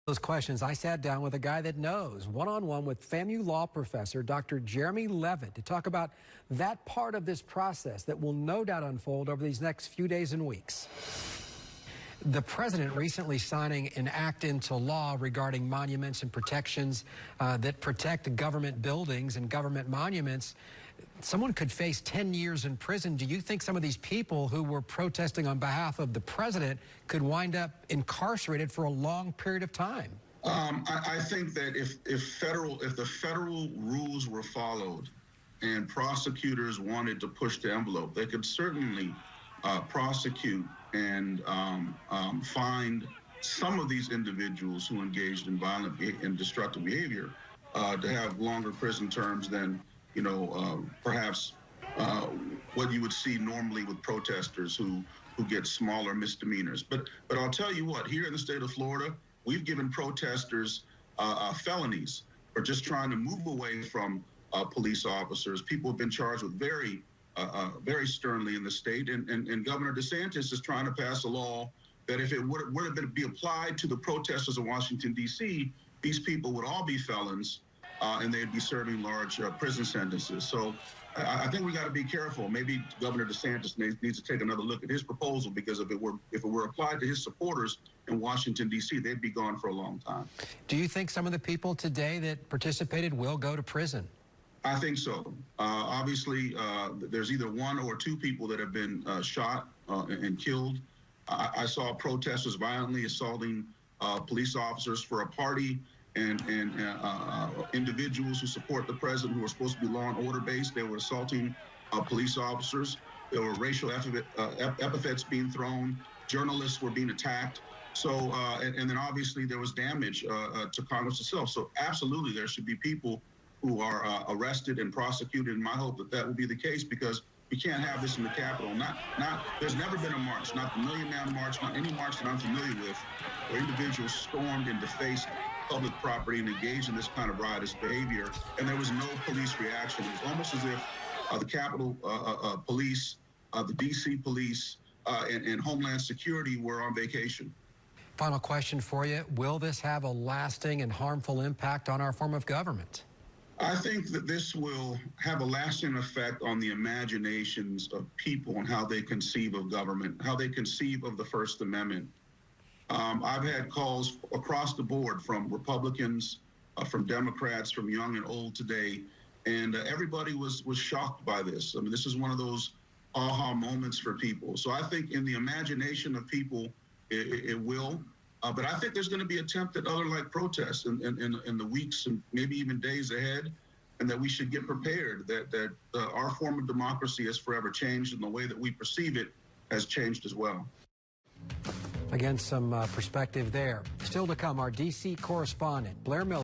Those questions, I sat down with a guy that knows, one-on-one with FAMU law professor Dr. Jeremy Levitt, to talk about that part of this process that will no doubt unfold over these next few days and weeks. The president recently signing an act into law regarding monuments and protections that protect government buildings and government monuments. Someone could face 10 years in prison. Do you think some of these people who were protesting on behalf of the president could wind up incarcerated for a long period of time? I think that if the federal rules were followed and prosecutors wanted to push the envelope, they could certainly prosecute and find some of these individuals who engaged in violent and destructive behavior to have longer prison terms than, perhaps what you would see normally with protesters who get smaller misdemeanors. But I'll tell you what, here in the state of Florida, we've given protesters felonies for just trying to move away from police officers. People have been charged with very sternly in the state, and Governor DeSantis is trying to pass a law that if it were to be applied to the protesters in Washington, D.C., these people would all be felons, and they'd be serving large prison sentences. So I think we got to be careful. Maybe Governor DeSantis needs to take another look at his proposal, because if it were applied to his supporters in Washington, D.C., they'd be gone for a long time. Do you think some of the people today that participated will go to prison? I think so. Obviously, there's either one or two people that have been shot and killed. I saw protesters violently assaulting police officers for a party, and individuals who support the president who are supposed to be law and order based. They were assaulting police officers. There were racial epithets being thrown. Journalists were being attacked. So, and then obviously there was damage to Congress itself. So absolutely there should be people who are arrested and prosecuted. And my hope that will be the case, because we can't have this in the Capitol. There's never been a march, not the Million Man March, not any march that I'm familiar with, where individuals stormed and defaced public property and engaged in this kind of riotous behavior, and there was no police reaction. It was almost as if the Capitol Police, the D.C. Police, and Homeland Security were on vacation. Final question for you. Will this have a lasting and harmful impact on our form of government? I think that this will have a lasting effect on the imaginations of people and how they conceive of government, how they conceive of the First Amendment. I've had calls across the board from Republicans, from Democrats, from young and old today, and everybody was shocked by this. I mean, this is one of those aha moments for people. So I think in the imagination of people, it will. But I think there's going to be attempted other like protests in the weeks and maybe even days ahead, and that we should get prepared, that our form of democracy has forever changed, and the way that we perceive it has changed as well. Again, some perspective there. Still to come, our D.C. correspondent, Blair Miller.